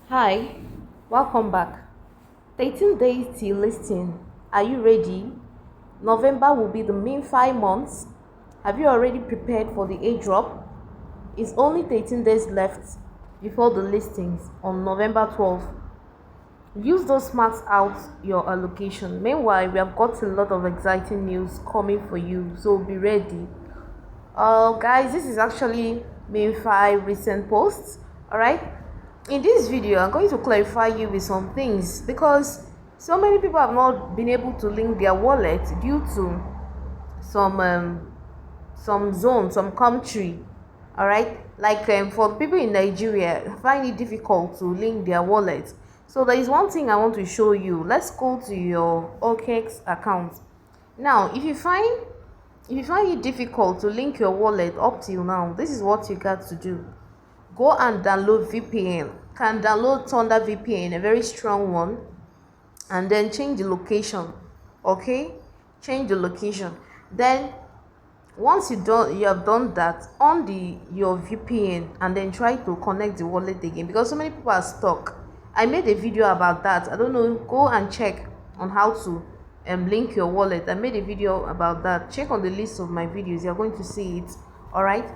Hi, welcome back. 13 days till listing. Are you ready? November will be the main 5 months. Have you already prepared for the airdrop? It's only 13 days left before the listings on November 12th. Use those marks out your allocation. Meanwhile, we have got a lot of exciting news coming for you, so be ready. Guys, this is actually MEMEFI recent posts. All right, in this video I'm going to clarify you with some things because so many people have not been able to link their wallet due to some zone, some country. All right, like for the people in Nigeria find it difficult to link their wallet. So there is one thing I want to show you. Let's go to your Okx account. Now if you find it difficult to link your wallet up till now, this is what you got to do. Go and download VPN. Can download Thunder VPN, a very strong one, and then change the location. Okay, change the location. Then once you have done that, on your VPN, and then try to connect the wallet again, because so many people are stuck. I made a video about that. I don't know, go and check on how to link your wallet. I made a video about that. Check on the list of my videos, you're going to see it. All right,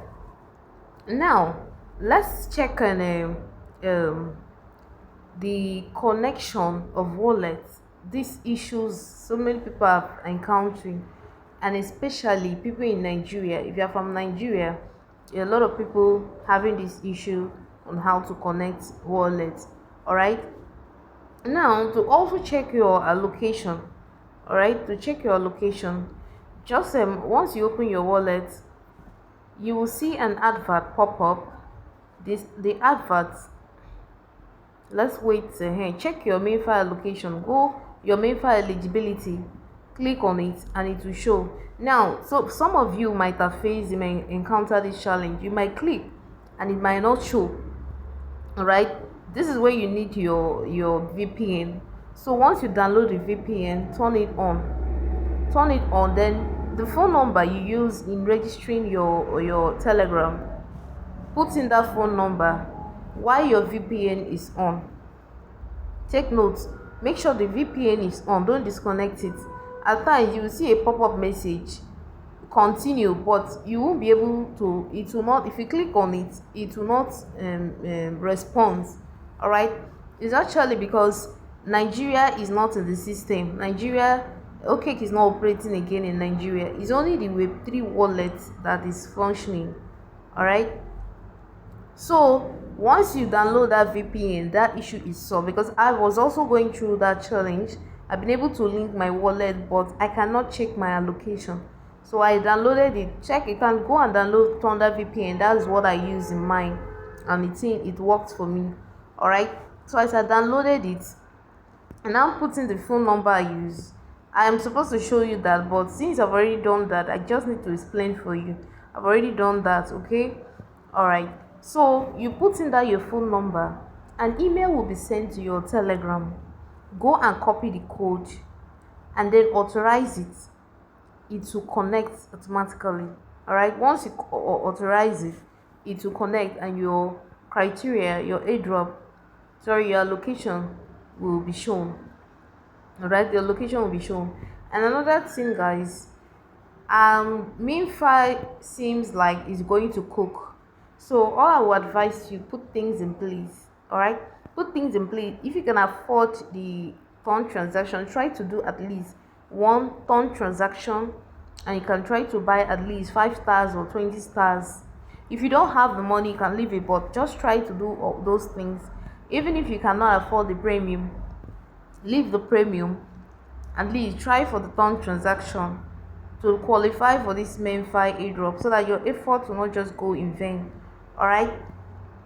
now let's check on the connection of wallets. These issues so many people are encountering, and especially people in Nigeria. If you're from Nigeria, a lot of people having this issue on how to connect wallets. All right, now to also check your allocation. All right, to check your allocation, just once you open your wallet, you will see an advert pop up. The advert, let's wait here. Check your MEMEFI allocation. Go your MEMEFI eligibility, click on it, and it will show. Now, so some of you might have faced, you may encounter this challenge. You might click and it might not show. All right, this is where you need your VPN. So once you download the VPN, turn it on. Then the phone number you use in registering your Telegram, put in that phone number while your VPN is on. Take note, make sure the VPN is on, don't disconnect it. At times you will see a pop-up message, continue, but you won't be able to, it will not, if you click on it, it will not respond. All right, it's actually because Nigeria is not in the system. Okx is not operating again in Nigeria. It's only the Web3 wallet that is functioning. All right, so once you download that VPN, that issue is solved, because I was also going through that challenge. I've been able to link my wallet, but I cannot check my allocation. So I downloaded it. Check, you can go and download Thunder VPN. That's what I use in mine, and it worked for me. All right, so as I downloaded it, and I'm putting the phone number I use. I am supposed to show you that, but since I've already done that, I just need to explain for you. I've already done that. Okay, all right, so you put in that your phone number, an email will be sent to your Telegram. Go and copy the code and then authorize it. It will connect automatically. All right, once you authorize it, it will connect, and your criteria, your your location will be shown. All right, your location will be shown. And another thing, guys, MEMEFI seems like it's going to cook. So all I would advise you, put things in place. All right, put things in place. If you can afford the ton transaction, try to do at least one ton transaction, and you can try to buy at least 5 stars or 20 stars. If you don't have the money, you can leave it, but just try to do all those things. Even if you cannot afford the premium, leave the premium. At least try for the ton transaction to qualify for this MEMEFI airdrop, so that your effort will not just go in vain. All right,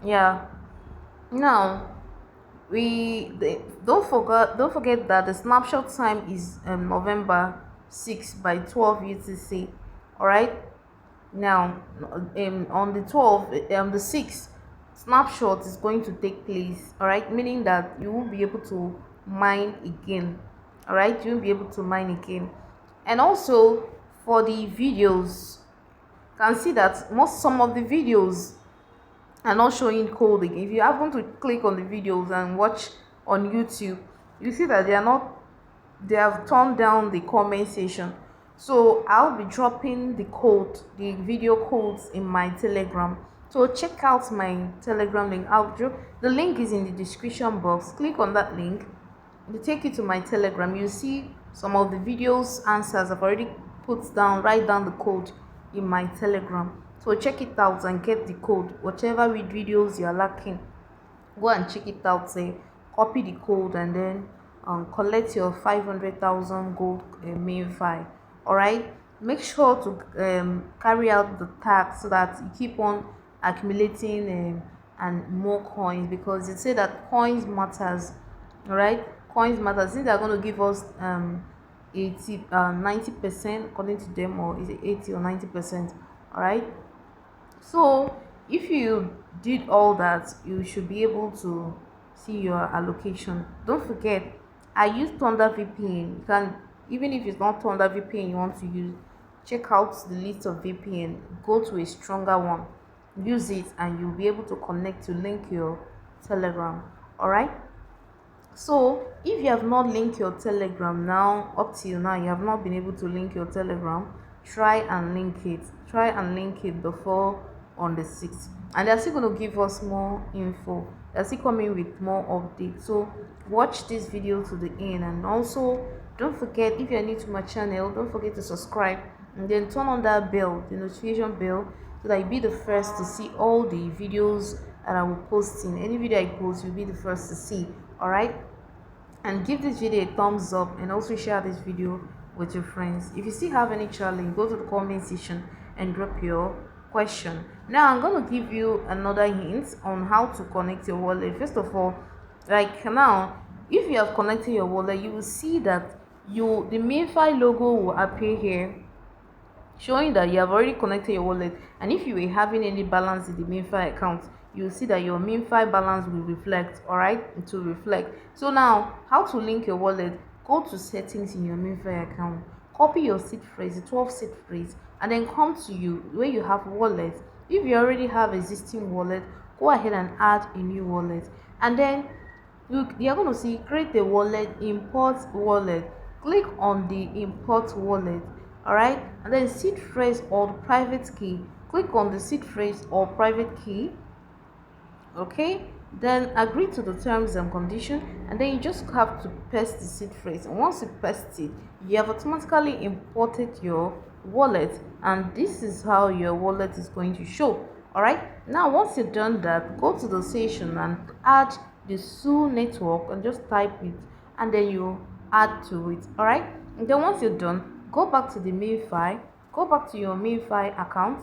yeah. Now don't forget that the snapshot time is November 6th by 12 UTC. All right, now on the 12th, the 6th, snapshot is going to take place. All right, meaning that you won't be able to mine again. All right, you won't be able to mine again. And also for the videos, you can see that some of the videos and not showing coding. If you happen to click on the videos and watch on YouTube, you see that they have turned down the comment section. So I'll be dropping the video codes in my Telegram. So check out my Telegram link. The link is in the description box. Click on that link, it will take you to my Telegram. You see some of the videos answers I've already put down. Write down the code in my Telegram. So check it out and get the code. Whatever videos you are lacking, go and check it out. Say copy the code and then collect your 500,000 gold MEMEFI. All right. Make sure to carry out the task so that you keep on accumulating and more coins, because they say that coins matters. All right, coins matter. Since they're going to give us 80 90% according to them, or is it 80 or 90%? All right, so if you did all that, you should be able to see your allocation. Don't forget, I use Thunder VPN. You can, even if it's not Thunder VPN you want to use, check out the list of VPN, go to a stronger one, use it, and you'll be able to connect to link your Telegram. All right, so if you have not linked your Telegram now, up till now you have not been able to link your Telegram, try and link it before on the 6th, and they're still going to give us more info. They're still coming with more updates, so watch this video to the end. And also, don't forget, if you're new to my channel, don't forget to subscribe and then turn on that bell, the notification bell, so that you'll be the first to see all the videos that I will post. In any video I post, you'll be the first to see. All right, and give this video a thumbs up, and also share this video with your friends. If you still have any challenge, go to the comment section and drop your question. Now I'm going to give you another hint on how to connect your wallet. First of all, like now, if you have connected your wallet, you will see that the MEMEFI logo will appear here, showing that you have already connected your wallet. And if you were having any balance in the MEMEFI account, you'll see that your MEMEFI balance will reflect. All right, it will reflect. So now, how to link your wallet? Go to settings in your MEMEFI account, copy your seed phrase, the 12 seed phrase, and then come to where you have wallet. If you already have existing wallet, go ahead and add a new wallet, and then you're going to see create a wallet, import wallet. Click on the import wallet. All right, and then seed phrase or private key, click on the seed phrase or private key. Okay, then agree to the terms and condition, and then you just have to paste the seed phrase. And once you paste it, you have automatically imported your wallet, and this is how your wallet is going to show. All right, now once you've done that, go to the session and add the SU network and just type it, and then you add to it. All right, and then once you're done, go back to the MEMEFI, go back to your MEMEFI account.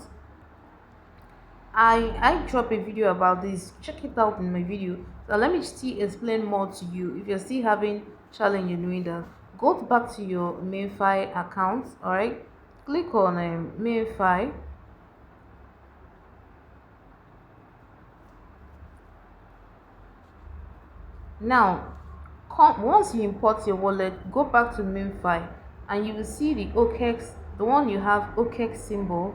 I drop a video about this, check it out in my video. So let me still explain more to you. If you're still having challenge in doing that, go back to your MEMEFI account. All right, click on MEMEFI. Now once you import your wallet, go back to MEMEFI, and you will see the Okx, the one you have Okx symbol.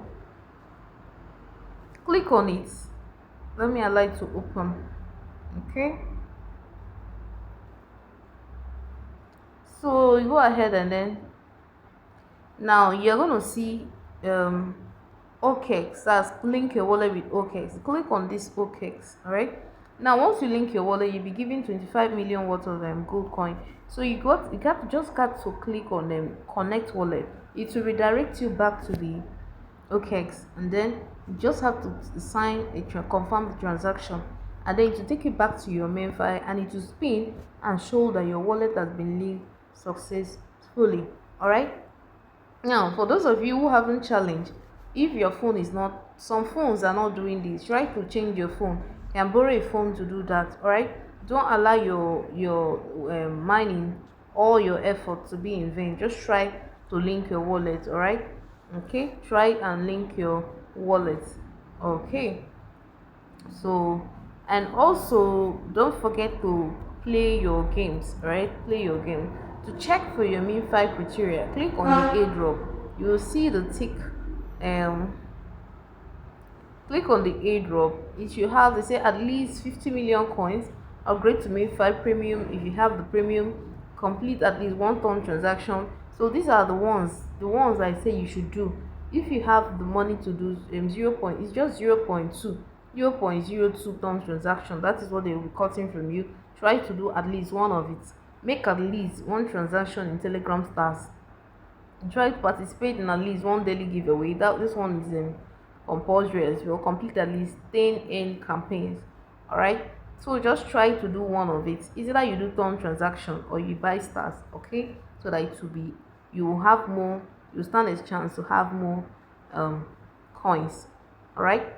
Click on it. Let me allow it to open. Okay, so you go ahead, and then now you're going to see Okx. That's link your wallet with Okx. Click on this Okx. All right, now once you link your wallet, you'll be given 25 million worth of gold coin. So you got to click on connect wallet. It will redirect you back to the Okx, and then you just have to sign confirm the transaction, and then it will take you back to your MEMEFI, and it will spin and show that your wallet has been linked successfully. All right, now for those of you who haven't challenged, if your phone is not, some phones are not doing this, try to change your phone. You can borrow a phone to do that. All right, don't allow your mining, all your effort to be in vain. Just try to link your wallet. All right, okay, try and link your wallet. Okay, so, and also don't forget to play your games. Right, play your game. To check for your MEMEFI criteria, click on the airdrop. You will see the tick Click on the airdrop. If you have, they say, at least 50 million coins, upgrade to MEMEFI premium. If you have the premium, complete at least one ton transaction. So these are the ones I say you should do. If you have the money to do 0 point, it's just 0.2, 0.02 ton transaction. That is what they will be cutting from you. Try to do at least one of it. Make at least one transaction in Telegram stars. Try to participate in at least one daily giveaway. That this one is compulsory as well. Complete at least 10 end campaigns. All right, so just try to do one of it. Is either you do turn transaction or you buy stars, okay, so that it will be, you will have more, you stand a chance to have more um coins. All right,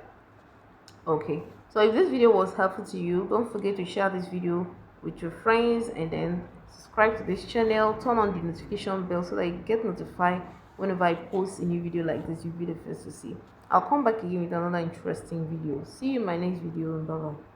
okay. So if this video was helpful to you, don't forget to share this video with your friends, and then subscribe to this channel, turn on the notification bell so that you get notified whenever I post a new video like this. You'll be the first to see. I'll come back again with another interesting video. See you in my next video. Bye bye.